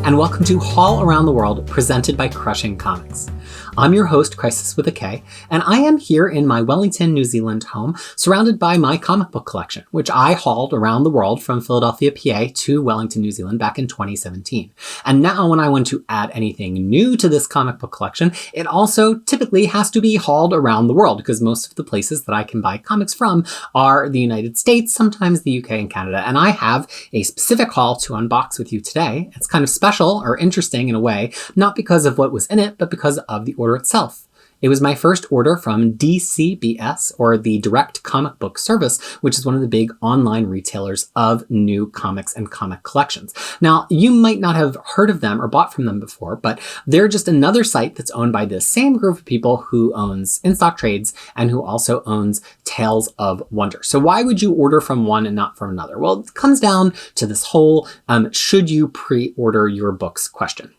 and welcome to Haul Around the World, presented by Crushing Comics. I'm your host, Crisis with a K, and I am here in my Wellington, New Zealand home, surrounded by my comic book collection, which I hauled around the world from Philadelphia, PA to Wellington, New Zealand back in 2017. And now when I want to add anything new to this comic book collection, it also typically has to be hauled around the world, because most of the places that I can buy comics from are the United States, sometimes the UK and Canada, and I have a specific haul to unbox with you today. It's kind of special or interesting in a way, not because of what was in it, but because of the order itself. It was my first order from DCBS, or the Direct Comic Book Service, which is one of the big online retailers of new comics and comic collections. Now, you might not have heard of them or bought from them before, but they're just another site that's owned by this same group of people who owns InStockTrades and who also owns Tales of Wonder. So why would you order from one and not from another? Well, it comes down to this whole should you pre-order your books question.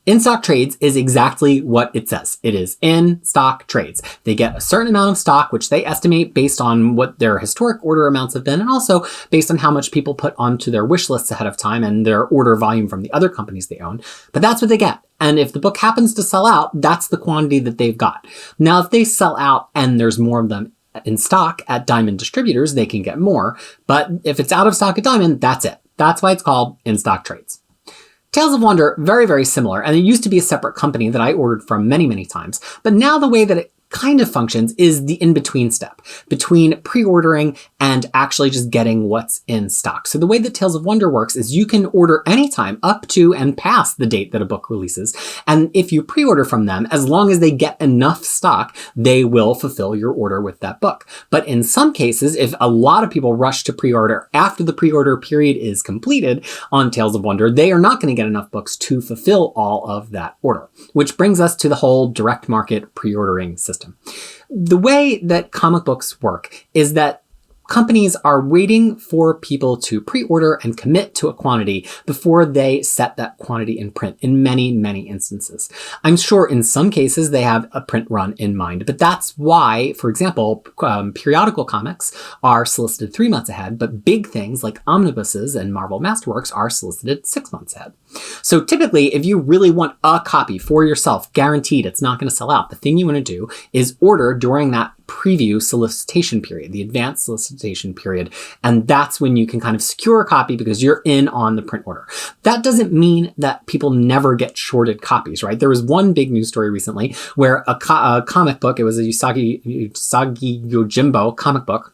InStockTrades is exactly what it says. It is InStockTrades. They get a certain amount of stock, which they estimate based on what their historic order amounts have been, and also based on how much people put onto their wish lists ahead of time and their order volume from the other companies they own. But that's what they get. And if the book happens to sell out, that's the quantity that they've got. Now, if they sell out and there's more of them in stock at Diamond distributors, they can get more. But if it's out of stock at Diamond, that's it. That's why it's called InStockTrades. Tales of Wonder, very, very similar, and it used to be a separate company that I ordered from many, many times. But now the way that it kind of functions is the in-between step between pre-ordering and actually just getting what's in stock. So the way that Tales of Wonder works is you can order anytime up to and past the date that a book releases. And if you pre-order from them, as long as they get enough stock, they will fulfill your order with that book. But in some cases, if a lot of people rush to pre-order after the pre-order period is completed on Tales of Wonder, they are not going to get enough books to fulfill all of that order, which brings us to the whole direct market pre-ordering system. The way that comic books work is that companies are waiting for people to pre-order and commit to a quantity before they set that quantity in print in many, many instances. I'm sure in some cases they have a print run in mind, but that's why, for example, periodical comics are solicited 3 months ahead, but big things like omnibuses and Marvel Masterworks are solicited 6 months ahead. So typically, if you really want a copy for yourself, guaranteed it's not going to sell out, the thing you want to do is order during that preview solicitation period, the advanced solicitation period. And that's when you can kind of secure a copy because you're in on the print order. That doesn't mean that people never get shorted copies, right? There was one big news story recently where a comic book, it was a Usagi Yojimbo comic book,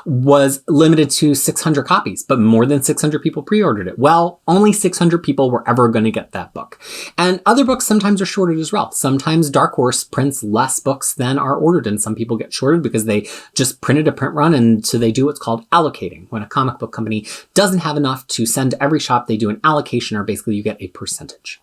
was limited to 600 copies, but more than 600 people pre-ordered it. Well, only 600 people were ever going to get that book. And other books sometimes are shorted as well. Sometimes Dark Horse prints less books than are ordered, and some people get shorted because they just printed a print run, and so they do what's called allocating. When a comic book company doesn't have enough to send to every shop, they do an allocation, or basically you get a percentage.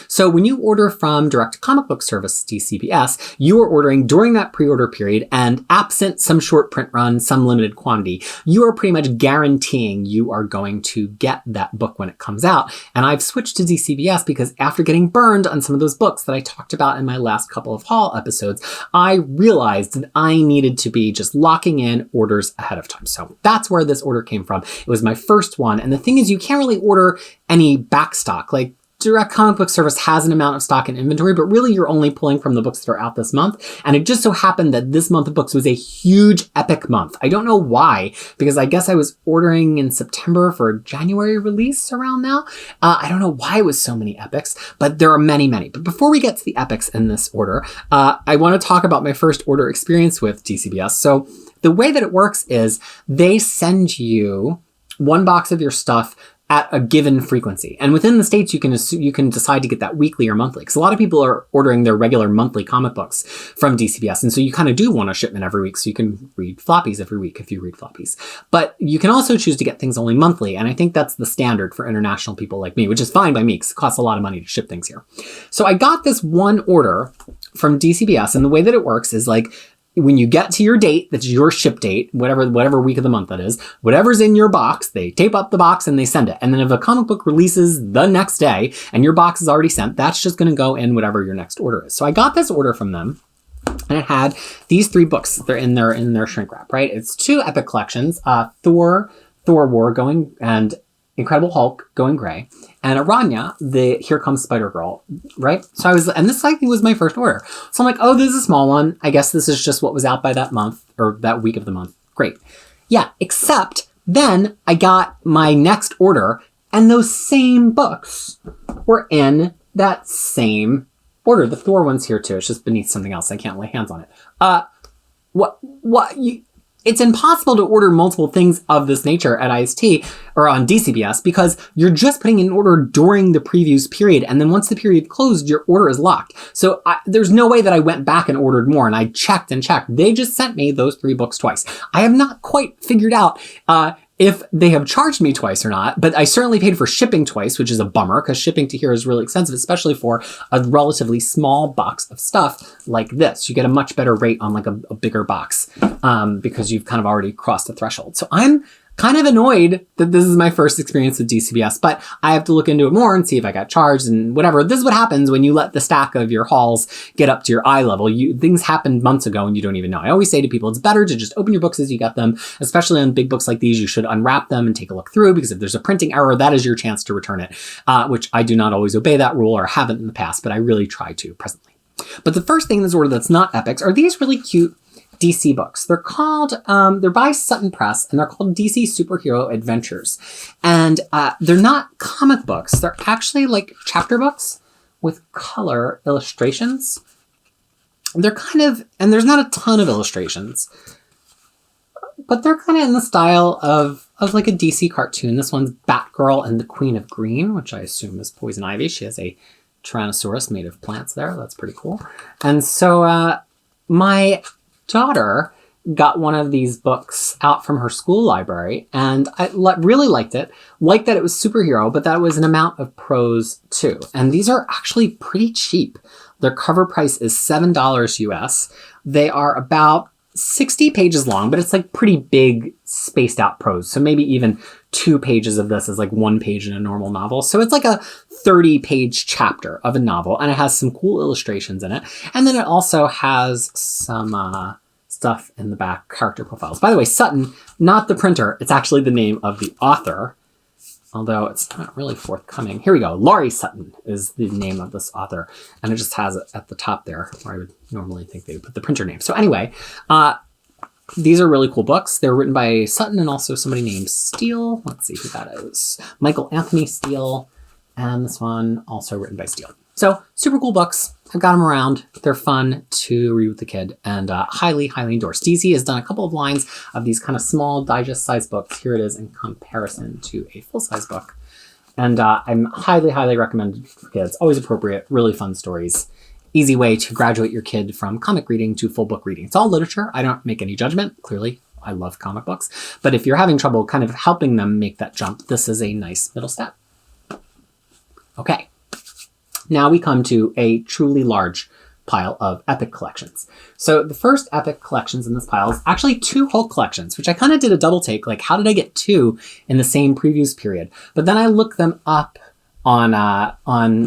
So when you order from Direct Comic Book Service, DCBS, you are ordering during that pre-order period, and absent some short print run, some limited quantity, you are pretty much guaranteeing you are going to get that book when it comes out. And I've switched to DCBS because after getting burned on some of those books that I talked about in my last couple of haul episodes, I realized that I needed to be just locking in orders ahead of time. So that's where this order came from. It was my first one. And the thing is, you can't really order any back stock. Like, Direct Comic Book Service has an amount of stock in inventory, but really you're only pulling from the books that are out this month. And it just so happened that this month of books was a huge epic month. I don't know why, because I guess I was ordering in September for a January release around now. I don't know why it was so many epics, but there are many, many. But before we get to the epics in this order, I want to talk about my first order experience with DCBS. So the way that it works is they send you one box of your stuff at a given frequency. And within the States, you can decide to get that weekly or monthly. Because a lot of people are ordering their regular monthly comic books from DCBS. And so you kind of do want a shipment every week. So you can read floppies every week if you read floppies. But you can also choose to get things only monthly. And I think that's the standard for international people like me, which is fine by me because it costs a lot of money to ship things here. So I got this one order from DCBS. And the way that it works is like, when you get to your date, that's your ship date, whatever week of the month that is, whatever's in your box, they tape up the box and they send it. And then if a comic book releases the next day and your box is already sent, that's just going to go in whatever your next order is. So I got this order from them, and it had these 3 books. They're in their shrink wrap, right? It's 2 epic collections, Thor War going and Incredible Hulk going gray, and Araña, the Here Comes Spider-Girl, right? So and this I think was my first order. So I'm like, oh, this is a small one. I guess this is just what was out by that month or that week of the month. Great. Yeah, except then I got my next order and those same books were in that same order. The Thor one's here too. It's just beneath something else. I can't lay hands on it. It's impossible to order multiple things of this nature at IST or on DCBS because you're just putting in an order during the previews period. And then once the period closed, your order is locked. So there's no way that I went back and ordered more and I checked and checked. They just sent me those 3 books twice. I have not quite figured out if they have charged me twice or not, but I certainly paid for shipping twice, which is a bummer because shipping to here is really expensive, especially for a relatively small box of stuff like this. You get a much better rate on like a bigger box because you've kind of already crossed the threshold. So I'm kind of annoyed that this is my first experience with DCBS, but I have to look into it more and see if I got charged and whatever. This is what happens when you let the stack of your hauls get up to your eye level. Things happened months ago and you don't even know. I always say to people, it's better to just open your books as you get them, especially on big books like these. You should unwrap them and take a look through because if there's a printing error, that is your chance to return it, which I do not always obey that rule or haven't in the past, but I really try to presently. But the first thing in this order that's not epics are these really cute DC books. They're called, they're by Sutton Press, and they're called DC Superhero Adventures. And they're not comic books. They're actually like chapter books with color illustrations. They're kind of, and there's not a ton of illustrations, but they're kind of in the style of like a DC cartoon. This one's Batgirl and the Queen of Green, which I assume is Poison Ivy. She has a Tyrannosaurus made of plants there. That's pretty cool. And so my daughter got one of these books out from her school library and I really liked it. Liked that it was superhero, but that it was an amount of prose too. And these are actually pretty cheap. Their cover price is $7 US. They are about 60 pages long, but it's like pretty big spaced out prose. So maybe even 2 pages of this is like 1 page in a normal novel. So it's like a 30-page chapter of a novel, and it has some cool illustrations in it. And then it also has some stuff in the back, character profiles. By the way, Sutton, not the printer. It's actually the name of the author, although it's not really forthcoming. Here we go. Laurie Sutton is the name of this author, and it just has it at the top there where I would normally think they would put the printer name. So anyway, these are really cool books. They're written by Sutton and also somebody named Steele. Let's see who that is. Michael Anthony Steele. And this one also written by Steele. So super cool books. I've got them around. They're fun to read with the kid and highly, highly endorsed. DC has done a couple of lines of these kind of small digest size books. Here it is in comparison to a full size book. And I'm highly, highly recommended for kids. Always appropriate, really fun stories. Easy way to graduate your kid from comic reading to full book reading. It's all literature. I don't make any judgment. Clearly, I love comic books. But if you're having trouble kind of helping them make that jump, this is a nice middle step. Okay, now we come to a truly large pile of epic collections. So the first epic collections in this pile is actually 2 Hulk collections, which I kind of did a double take. Like, how did I get 2 in the same previews period? But then I looked them up on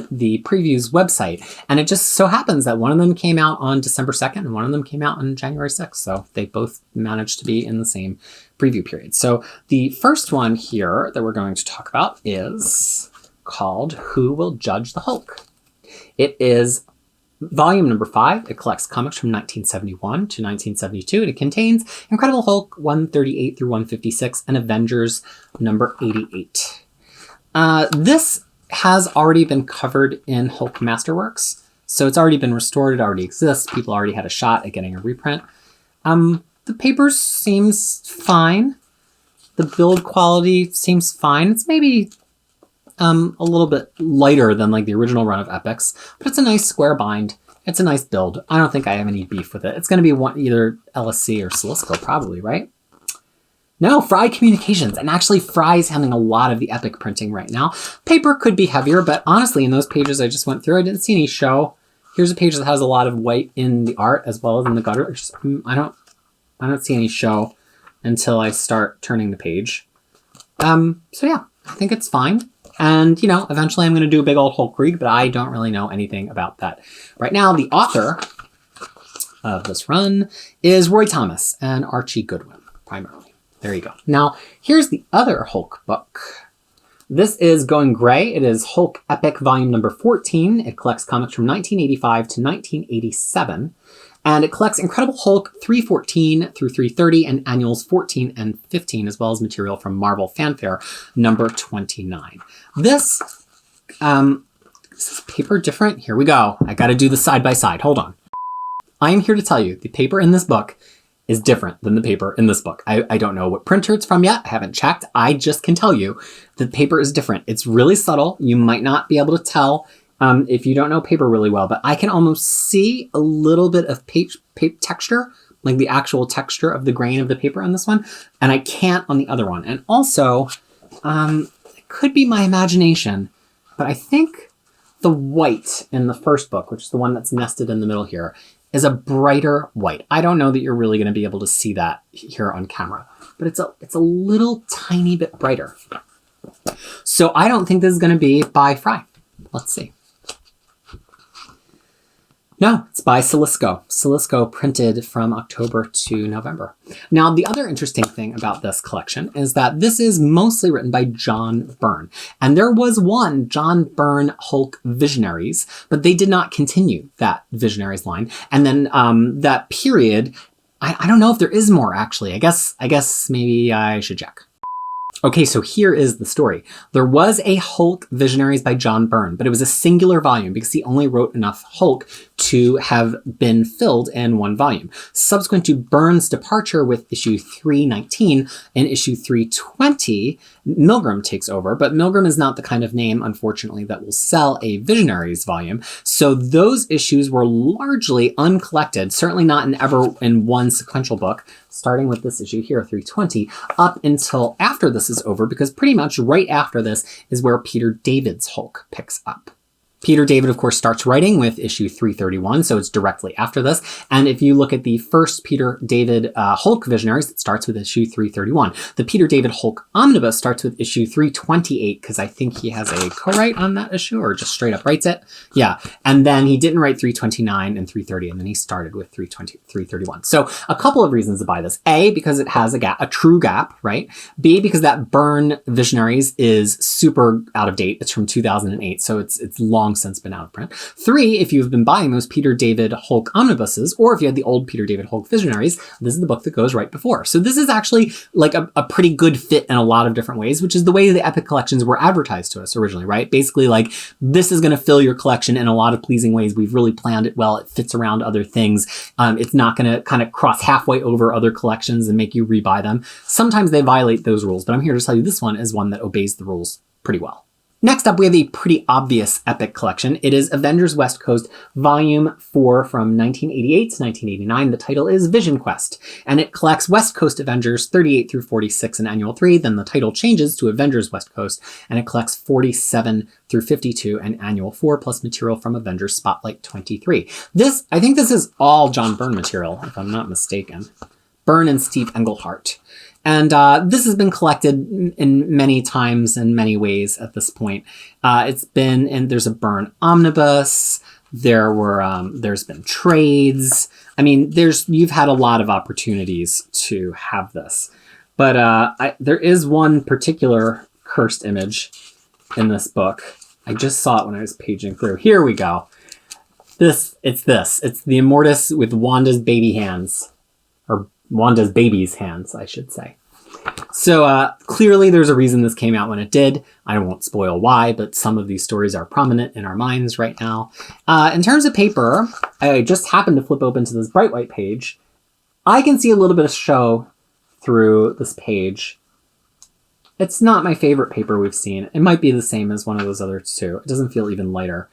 the previews website, and it just so happens that one of them came out on December 2nd and one of them came out on January 6th. So they both managed to be in the same preview period. So the first one here that we're going to talk about is called Who Will Judge the Hulk? It is volume number 5. It collects comics from 1971 to 1972, and it contains Incredible Hulk 138 through 156 and Avengers number 88. This has already been covered in Hulk Masterworks, so it's already been restored. It already exists. People already had a shot at getting a reprint. The paper seems fine. The build quality seems fine. It's maybe a little bit lighter than like the original run of Epics, but it's a nice square bind. It's a nice build. I don't think I have any beef with it. It's going to be either LSC or Solisco probably, right? No, Fry Communications. And actually Fry's handling a lot of the Epic printing right now. Paper could be heavier, but honestly, in those pages I just went through, I didn't see any show. Here's a page that has a lot of white in the art as well as in the gutter. I don't see any show until I start turning the page. So yeah, I think it's fine. And, you know, eventually I'm going to do a big old Hulk Krieg, but I don't really know anything about that. Right now, the author of this run is Roy Thomas and Archie Goodwin, primarily. There you go. Now, here's the other Hulk book. This is going gray. It is Hulk Epic Volume number 14. It collects comics from 1985 to 1987. And it collects Incredible Hulk 314 through 330 and annuals 14 and 15, as well as material from Marvel Fanfare number 29. This is paper different. Here we go. I got to do the side by side. Hold on. I am here to tell you the paper in this book is different than the paper in this book. I don't know what printer it's from yet. I haven't checked. I just can tell you the paper is different. It's really subtle. You might not be able to tell if you don't know paper really well, but I can almost see a little bit of paper texture, like the actual texture of the grain of the paper on this one, and I can't on the other one. And also, it could be my imagination, but I think the white in the first book, which is the one that's nested in the middle here, is a brighter white. I don't know that you're really going to be able to see that here on camera, but it's a little tiny bit brighter. So I don't think this is going to be by Fry. Let's see. No, it's by Salisco. Salisco printed from October to November. Now, the other interesting thing about this collection is that this is mostly written by John Byrne. And there was one John Byrne Hulk Visionaries, but they did not continue that Visionaries line. And then that period, I don't know if there is more, actually. I guess maybe I should check. Okay, so here is the story. There was a Hulk Visionaries by John Byrne, but it was a singular volume because he only wrote enough Hulk to have been filled in one volume. Subsequent to Byrne's departure with issue 319 and issue 320, Milgram takes over, but Milgram is not the kind of name, unfortunately, that will sell a Visionaries volume. So those issues were largely uncollected, certainly not in one sequential book, starting with this issue here, 320, up until after this is over, because pretty much right after this is where Peter David's Hulk picks up. Peter David, of course, starts writing with issue 331, so it's directly after this. And if you look at the first Peter David Hulk Visionaries, it starts with issue 331. The Peter David Hulk Omnibus starts with issue 328, because I think he has a co-write on that issue, or just straight up writes it. Yeah, and then he didn't write 329 and 330, and then he started with 331. So a couple of reasons to buy this. A, because it has a true gap, right? B, because that Byrne Visionaries is super out of date. It's from 2008, so it's long since been out of print. 3, if you've been buying those Peter David Hulk omnibuses, or if you had the old Peter David Hulk Visionaries, this is the book that goes right before. So this is actually like a pretty good fit in a lot of different ways, which is the way the Epic collections were advertised to us originally, right? Basically, like, this is going to fill your collection in a lot of pleasing ways. We've really planned it well. It fits around other things. It's not going to kind of cross halfway over other collections and make you rebuy them. Sometimes they violate those rules, but I'm here to tell you this one is one that obeys the rules pretty well. Next up, we have a pretty obvious Epic collection. It is Avengers West Coast Volume 4 from 1988 to 1989. The title is Vision Quest, and it collects West Coast Avengers 38 through 46 in Annual 3. Then the title changes to Avengers West Coast, and it collects 47 through 52 in Annual 4, plus material from Avengers Spotlight 23. I think this is all John Byrne material, if I'm not mistaken. Byrne and Steve Englehart. And this has been collected in many times in many ways at this point. There's a Byrne Omnibus. There's been trades. I mean, you've had a lot of opportunities to have this. But there is one particular cursed image in this book. I just saw it when I was paging through. Here we go. It's the Immortus with Wanda's baby hands. Or Wanda's baby's hands, I should say. So clearly there's a reason this came out when it did. I won't spoil why, but some of these stories are prominent in our minds right now. In terms of paper, I just happened to flip open to this bright white page. I can see a little bit of show through this page. It's not my favorite paper we've seen. It might be the same as one of those others too. It doesn't feel even lighter.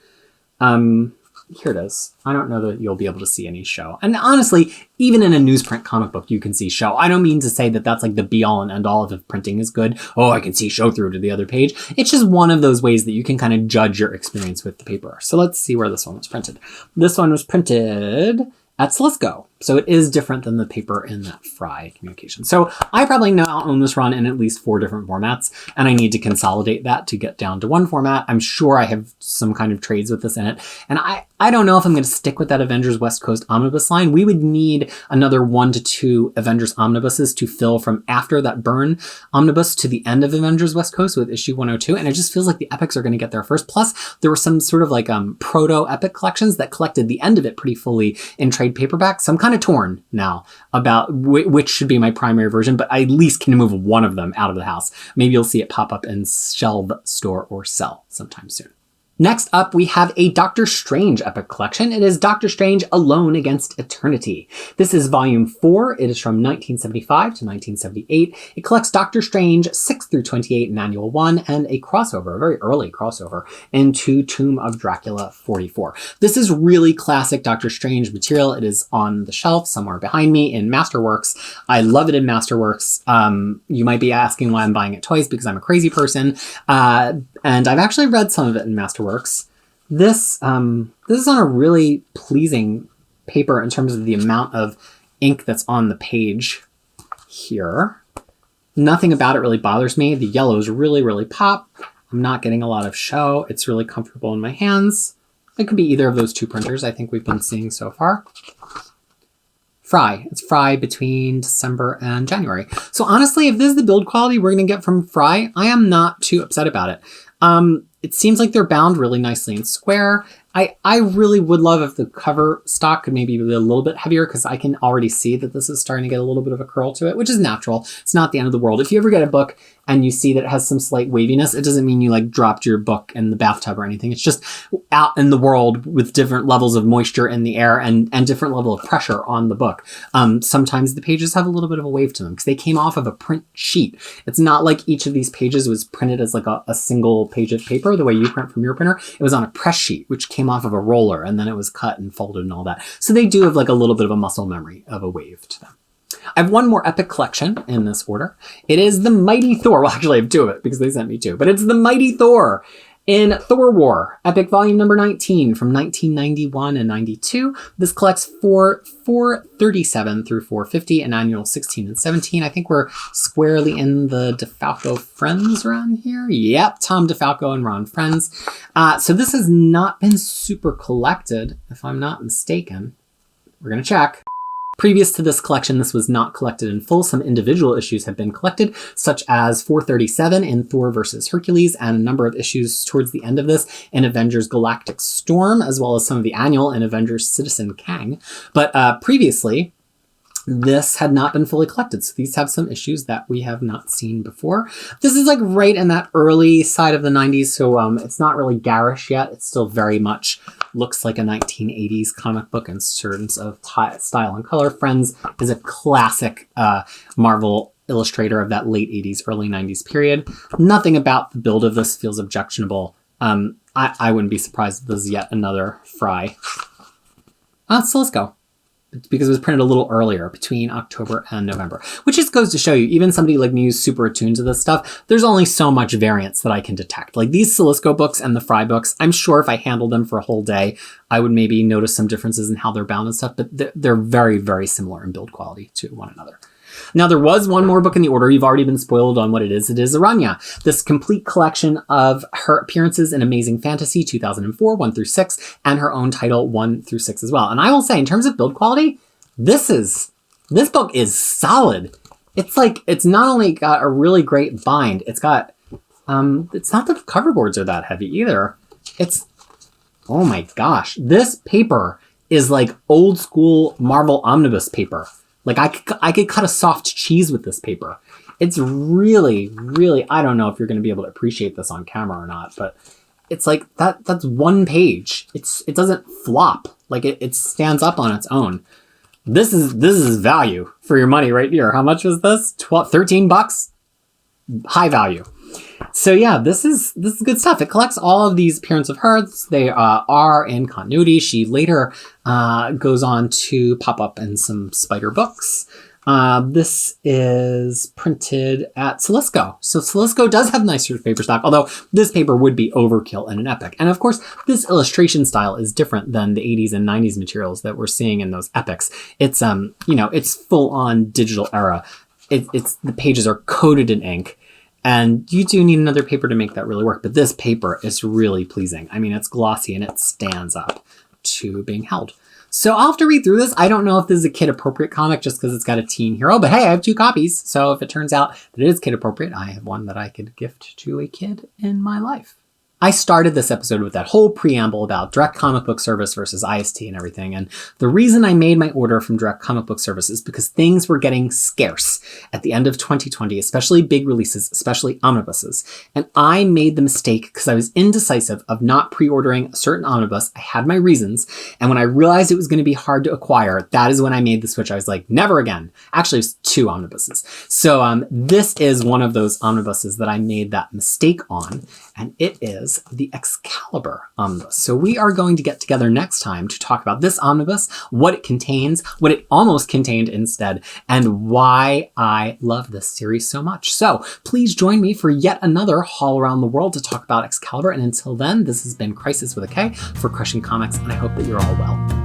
Here it is. I don't know that you'll be able to see any show. And honestly, even in a newsprint comic book, you can see show. I don't mean to say that that's like the be all and end all of if printing is good. Oh, I can see show through to the other page. It's just one of those ways that you can kind of judge your experience with the paper. So let's see where this one was printed. This one was printed at Salisco. So it is different than the paper in that Fry communication. So I probably now own this run in at least 4 different formats, and I need to consolidate that to get down to one format. I'm sure I have some kind of trades with this in it. And I don't know if I'm going to stick with that Avengers West Coast Omnibus line. We would need another 1 to 2 Avengers Omnibuses to fill from after that Burn Omnibus to the end of Avengers West Coast with issue 102. And it just feels like the epics are going to get there first. Plus, there were some sort of like proto-epic collections that collected the end of it pretty fully in trade paperback. So I'm kind of torn now about which should be my primary version, but I at least can move one of them out of the house. Maybe you'll see it pop up in Shelf, Store, or Sell sometime soon. Next up, we have a Doctor Strange epic collection. It is Doctor Strange Alone Against Eternity. This is volume 4. It is from 1975 to 1978. It collects Doctor Strange 6 through 28 in Annual 1 and a crossover, a very early crossover, into Tomb of Dracula 44. This is really classic Doctor Strange material. It is on the shelf somewhere behind me in Masterworks. I love it in Masterworks. You might be asking why I'm buying it twice, because I'm a crazy person. And I've actually read some of it in Masterworks. This is on a really pleasing paper in terms of the amount of ink that's on the page here. Nothing about it really bothers me. The yellows really, really pop. I'm not getting a lot of show. It's really comfortable in my hands. It could be either of those 2 printers I think we've been seeing so far. Fry. It's Fry between December and January. So honestly, if this is the build quality we're going to get from Fry, I am not too upset about it. It seems like they're bound really nicely and square. I really would love if the cover stock could maybe be a little bit heavier, because I can already see that this is starting to get a little bit of a curl to it, which is natural. It's not the end of the world. If you ever get a book and you see that it has some slight waviness, it doesn't mean you like dropped your book in the bathtub or anything. It's just out in the world with different levels of moisture in the air and different level of pressure on the book. Sometimes the pages have a little bit of a wave to them because they came off of a print sheet. It's not like each of these pages was printed as like a single page of paper the way you print from your printer. It was on a press sheet, which came off of a roller, and then it was cut and folded and all that. So they do have like a little bit of a muscle memory of a wave to them. I have one more epic collection in this order. It is the Mighty Thor. Well, actually I have 2 of it because they sent me 2, but it's the Mighty Thor in Thor War, epic volume number 19 from 1991 and 92. This collects 437 through 450 and annual 16 and 17. I think we're squarely in the DeFalco Friends run here. Yep, Tom DeFalco and Ron Friends. So this has not been super collected, if I'm not mistaken. We're going to check. Previous to this collection, this was not collected in full. Some individual issues have been collected, such as 437 in Thor vs. Hercules, and a number of issues towards the end of this in Avengers Galactic Storm, as well as some of the annual in Avengers Citizen Kang. But previously, this had not been fully collected, so these have some issues that we have not seen before. This is like right in that early side of the 90s, so it's not really garish yet. It still very much looks like a 1980s comic book in terms of style and color. Friends is a classic Marvel illustrator of that late 80s, early 90s period. Nothing about the build of this feels objectionable. I wouldn't be surprised if this is yet another Fry. So let's go. Because it was printed a little earlier, between October and November. Which just goes to show you, even somebody like me who's super attuned to this stuff, there's only so much variance that I can detect. Like these Silisco books and the Fry books, I'm sure if I handled them for a whole day, I would maybe notice some differences in how they're bound and stuff, but they're very, very similar in build quality to one another. Now, there was one more book in the order. You've already been spoiled on what it is. It is Araña, this complete collection of her appearances in Amazing Fantasy 2004, 1 through 6, and her own title 1 through 6 as well. And I will say, in terms of build quality, this book is solid. It's not only got a really great bind, it's got, it's not that the cover boards are that heavy either. Oh my gosh, this paper is like old school Marvel Omnibus paper. Like I could cut a soft cheese with this paper. It's really, really, I don't know if you're going to be able to appreciate this on camera or not, but it's like that's one page. It doesn't flop. Like it stands up on its own. This is value for your money right here. How much was this? 13 bucks? High value. So yeah, this is good stuff. It collects all of these appearances of hers. They are in continuity. She later goes on to pop up in some Spider books. This is printed at Celisco. So Celisco does have nicer paper stock, although this paper would be overkill in an epic. And of course, this illustration style is different than the 80s and 90s materials that we're seeing in those epics. It's, it's full on digital era. The pages are coated in ink. And you do need another paper to make that really work. But this paper is really pleasing. I mean, it's glossy and it stands up to being held. So I'll have to read through this. I don't know if this is a kid appropriate comic just because it's got a teen hero, but hey, I have 2 copies. So if it turns out that it is kid appropriate, I have one that I could gift to a kid in my life. I started this episode with that whole preamble about direct comic book service versus IST and everything. And the reason I made my order from direct comic book service is because things were getting scarce at the end of 2020, especially big releases, especially omnibuses. And I made the mistake because I was indecisive of not pre-ordering a certain omnibus. I had my reasons. And when I realized it was going to be hard to acquire, that is when I made the switch. I was like, never again. Actually, it was 2 omnibuses. So this is one of those omnibuses that I made that mistake on. And it is the Excalibur omnibus. So we are going to get together next time to talk about this omnibus, what it contains, what it almost contained instead, and why I love this series so much. So please join me for yet another haul around the world to talk about Excalibur. And until then, this has been Crisis with a K for Crushing Comics, and I hope that you're all well.